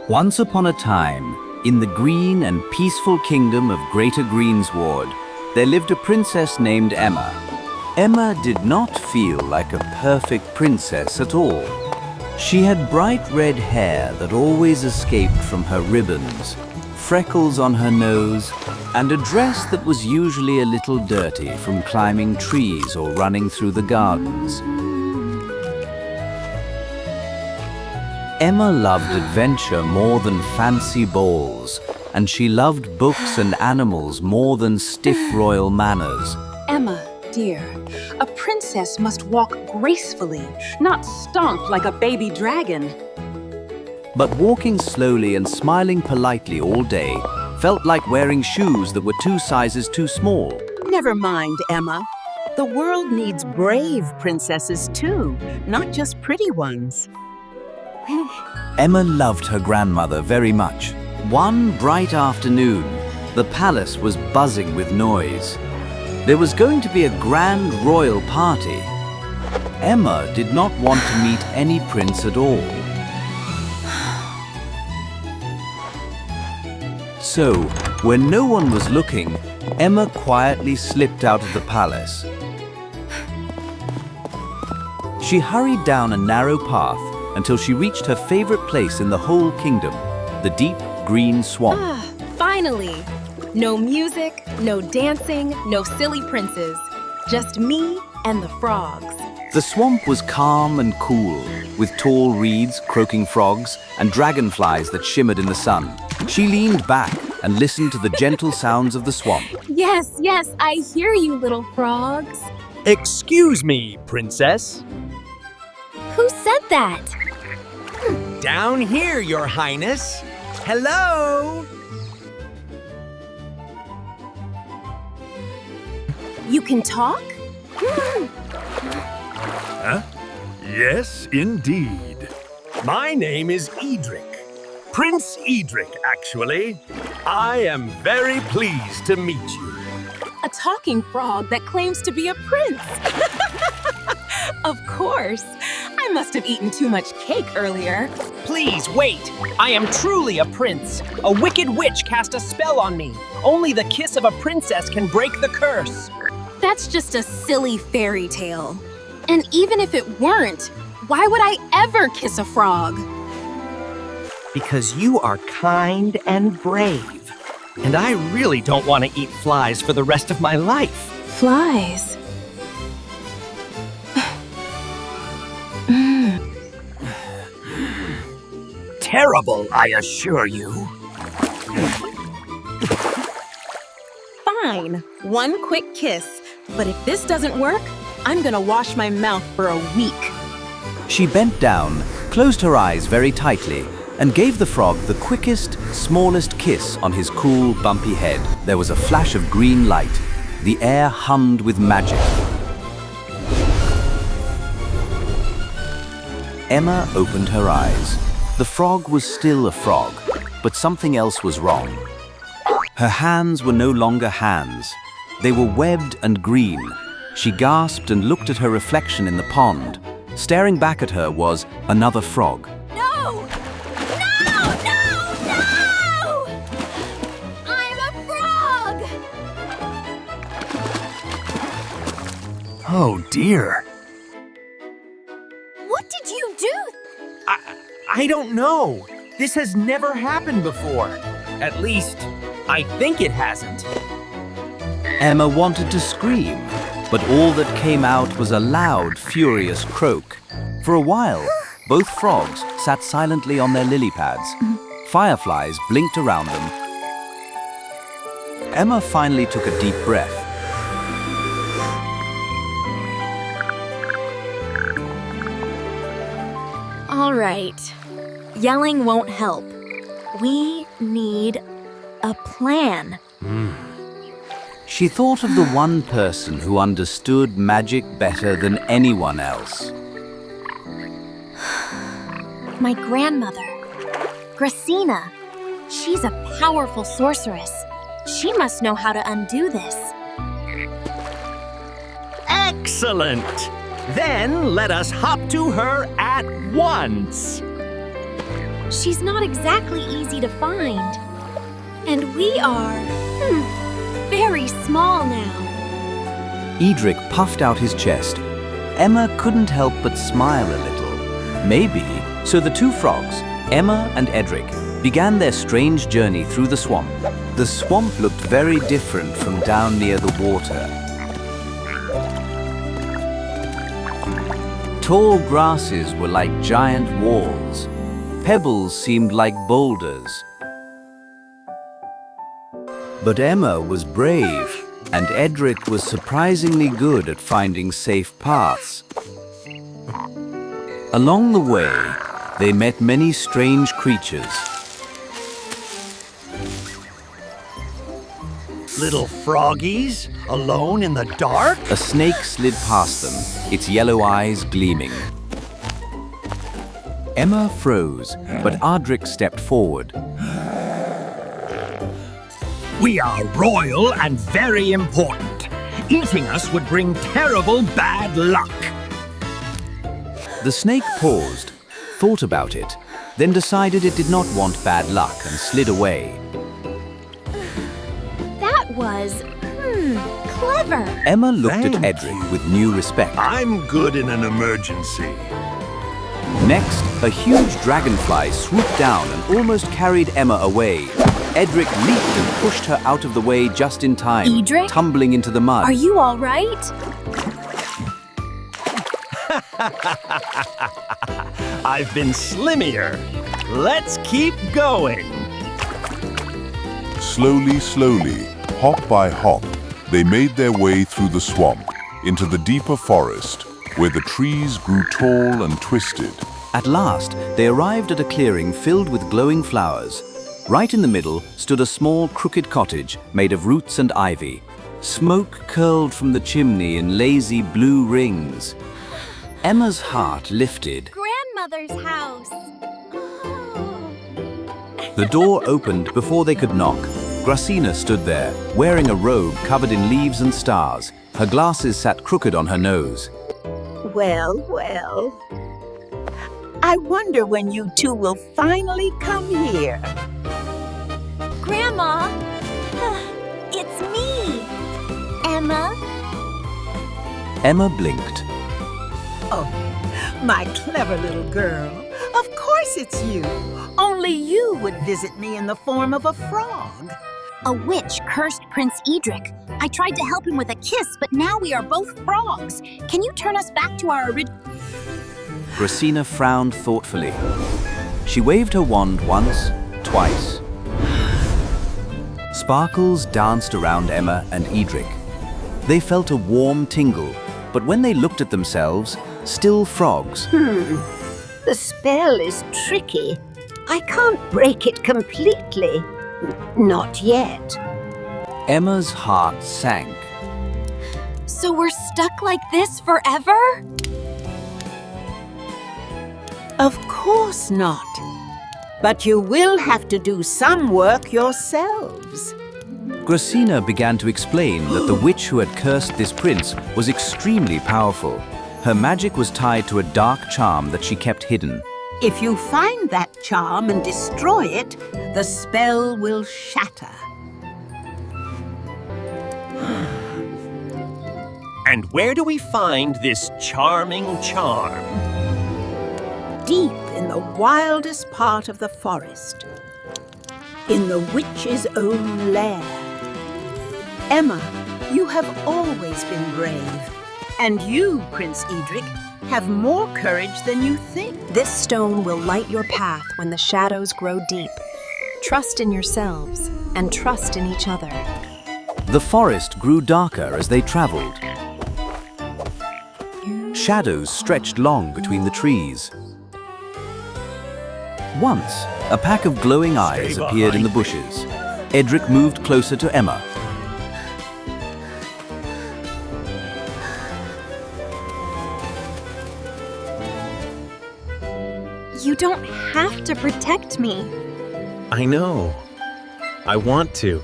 Once upon a time, in the green and peaceful kingdom of Greater Greensward, there lived a princess named Emma. Emma did not feel like a perfect princess at all. She had bright red hair that always escaped from her ribbons, freckles on her nose, and a dress that was usually a little dirty from climbing trees or running through the gardens. Emma loved adventure more than fancy balls, and she loved books and animals more than stiff royal manners. Emma, dear, a princess must walk gracefully, not stomp like a baby dragon. But walking slowly and smiling politely all day felt like wearing shoes that were 2 sizes too small. Never mind, Emma. The world needs brave princesses too, not just pretty ones. Emma loved her grandmother very much. One bright afternoon, the palace was buzzing with noise. There was going to be a grand royal party. Emma did not want to meet any prince at all. So, when no one was looking, Emma quietly slipped out of the palace. She hurried down a narrow path until she reached her favorite place in the whole kingdom, the deep green swamp. Finally! No music, no dancing, no silly princes. Just me and the frogs. The swamp was calm and cool, with tall reeds, croaking frogs, and dragonflies that shimmered in the sun. She leaned back and listened to the gentle sounds of the swamp. Yes, I hear you, little frogs. Excuse me, princess. Who said that? Down here, your highness. Hello? You can talk? Huh? Yes, indeed. My name is Edric. Prince Edric, actually. I am very pleased to meet you. A talking frog that claims to be a prince. Of course. I must have eaten too much cake earlier. Please, wait! I am truly a prince. A wicked witch cast a spell on me. Only the kiss of a princess can break the curse. That's just a silly fairy tale. And even if it weren't, why would I ever kiss a frog? Because you are kind and brave. And I really don't want to eat flies for the rest of my life. Flies? Terrible, I assure you. Fine, one quick kiss. But if this doesn't work, I'm gonna wash my mouth for a week. She bent down, closed her eyes very tightly, and gave the frog the quickest, smallest kiss on his cool, bumpy head. There was a flash of green light. The air hummed with magic. Emma opened her eyes. The frog was still a frog, but something else was wrong. Her hands were no longer hands. They were webbed and green. She gasped and looked at her reflection in the pond. Staring back at her was another frog. No! No! No! No! I'm a frog! Oh, dear. What did you do? I don't know. This has never happened before. At least, I think it hasn't. Emma wanted to scream, but all that came out was a loud, furious croak. For a while, both frogs sat silently on their lily pads. Fireflies blinked around them. Emma finally took a deep breath. All right. Yelling won't help. We need a plan. She thought of the one person who understood magic better than anyone else. My grandmother, Gracina. She's a powerful sorceress. She must know how to undo this. Excellent! Then let us hop to her at once. She's not exactly easy to find. And we are, very small now. Edric puffed out his chest. Emma couldn't help but smile a little. Maybe, so the two frogs, Emma and Edric, began their strange journey through the swamp. The swamp looked very different from down near the water. Tall grasses were like giant walls. Pebbles seemed like boulders. But Emma was brave, and Edric was surprisingly good at finding safe paths. Along the way, they met many strange creatures. Little froggies, alone in the dark? A snake slid past them, its yellow eyes gleaming. Emma froze, but Edric stepped forward. We are royal and very important. Eating us would bring terrible bad luck. The snake paused, thought about it, then decided it did not want bad luck and slid away. That was, clever. Emma looked at Edric with new respect. I'm good in an emergency. Next, a huge dragonfly swooped down and almost carried Emma away. Edric leaped and pushed her out of the way just in time, Edric? tumbling into the mud. Are you all right? I've been slimmier. Let's keep going. Slowly, slowly, hop by hop, they made their way through the swamp into the deeper forest, where the trees grew tall and twisted. At last, they arrived at a clearing filled with glowing flowers. Right in the middle stood a small, crooked cottage made of roots and ivy. Smoke curled from the chimney in lazy blue rings. Emma's heart lifted. Grandmother's house. The door opened before they could knock. Gracina stood there, wearing a robe covered in leaves and stars. Her glasses sat crooked on her nose. Well, well. I wonder when you two will finally come here. Grandma, it's me, Emma. Emma blinked. Oh, my clever little girl. Of course it's you. Only you would visit me in the form of a frog. A witch cursed Prince Edric. I tried to help him with a kiss, but now we are both frogs. Can you turn us back to our original... Gracina frowned thoughtfully. She waved her wand once, twice. Sparkles danced around Emma and Edric. They felt a warm tingle, but when they looked at themselves, still frogs. The spell is tricky. I can't break it completely. Not yet. Emma's heart sank. So we're stuck like this forever? Of course not. But you will have to do some work yourselves. Gracina began to explain that the witch who had cursed this prince was extremely powerful. Her magic was tied to a dark charm that she kept hidden. If you find that charm and destroy it, the spell will shatter. And where do we find this charming charm? Deep in the wildest part of the forest. In the witch's own lair. Emma, you have always been brave. And you, Prince Edric, have more courage than you think. This stone will light your path when the shadows grow deep. Trust in yourselves and trust in each other. The forest grew darker as they traveled. Shadows stretched long between the trees. Once, a pack of glowing eyes appeared in the bushes. Edric moved closer to Emma. You don't have to protect me. I know. I want to.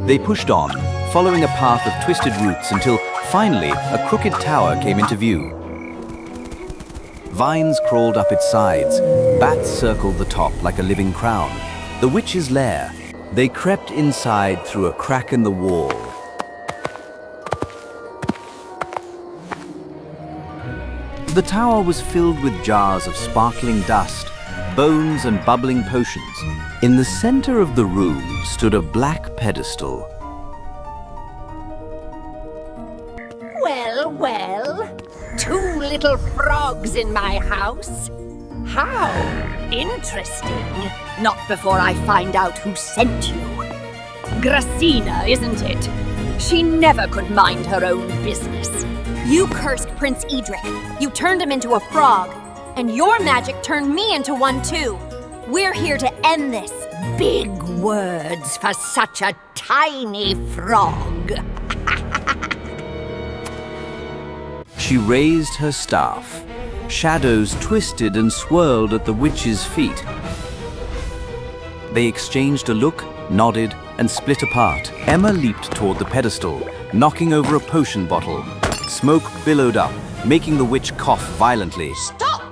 They pushed on, following a path of twisted roots until, finally, a crooked tower came into view. Vines crawled up its sides. Bats circled the top like a living crown. The witch's lair. They crept inside through a crack in the wall. The tower was filled with jars of sparkling dust, bones and bubbling potions. In the center of the room stood a black pedestal. Well, well, 2 little frogs in my house. How interesting. Not before I find out who sent you. Gracina, isn't it? She never could mind her own business. You cursed Prince Edric. You turned him into a frog. And your magic turned me into one too. We're here to end this. Big words for such a tiny frog. She raised her staff. Shadows twisted and swirled at the witch's feet. They exchanged a look, nodded, and split apart. Emma leaped toward the pedestal, knocking over a potion bottle. Smoke billowed up, making the witch cough violently. Stop!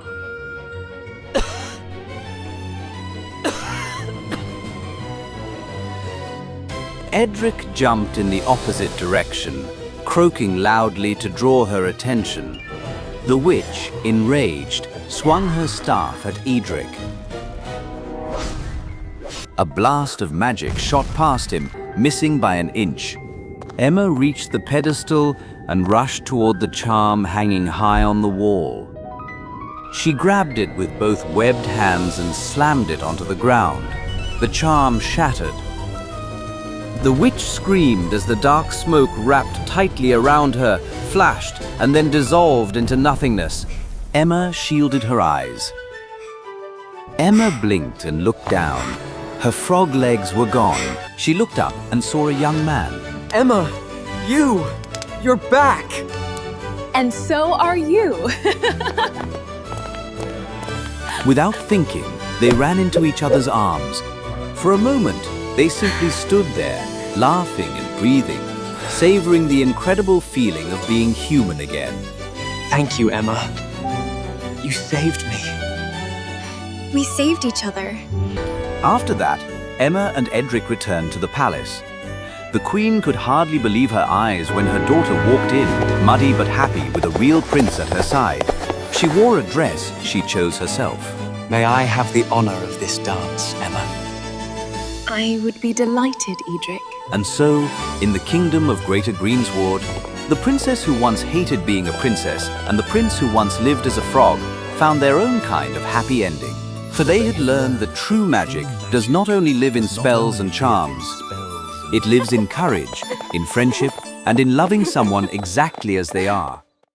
Edric jumped in the opposite direction, croaking loudly to draw her attention. The witch, enraged, swung her staff at Edric. A blast of magic shot past him, missing by an inch. Emma reached the pedestal and rushed toward the charm hanging high on the wall. She grabbed it with both webbed hands and slammed it onto the ground. The charm shattered. The witch screamed as the dark smoke wrapped tightly around her, flashed, and then dissolved into nothingness. Emma shielded her eyes. Emma blinked and looked down. Her frog legs were gone. She looked up and saw a young man. Emma, you're back! And so are you. Without thinking, they ran into each other's arms. For a moment, they simply stood there, laughing and breathing, savoring the incredible feeling of being human again. Thank you, Emma. You saved me. We saved each other. After that, Emma and Edric returned to the palace. The queen could hardly believe her eyes when her daughter walked in, muddy but happy with a real prince at her side. She wore a dress she chose herself. May I have the honor of this dance, Emma? I would be delighted, Edric. And so, in the kingdom of Greater Greensward, the princess who once hated being a princess and the prince who once lived as a frog found their own kind of happy ending. For they had learned that true magic does not only live in spells and charms. It lives in courage, in friendship, and in loving someone exactly as they are.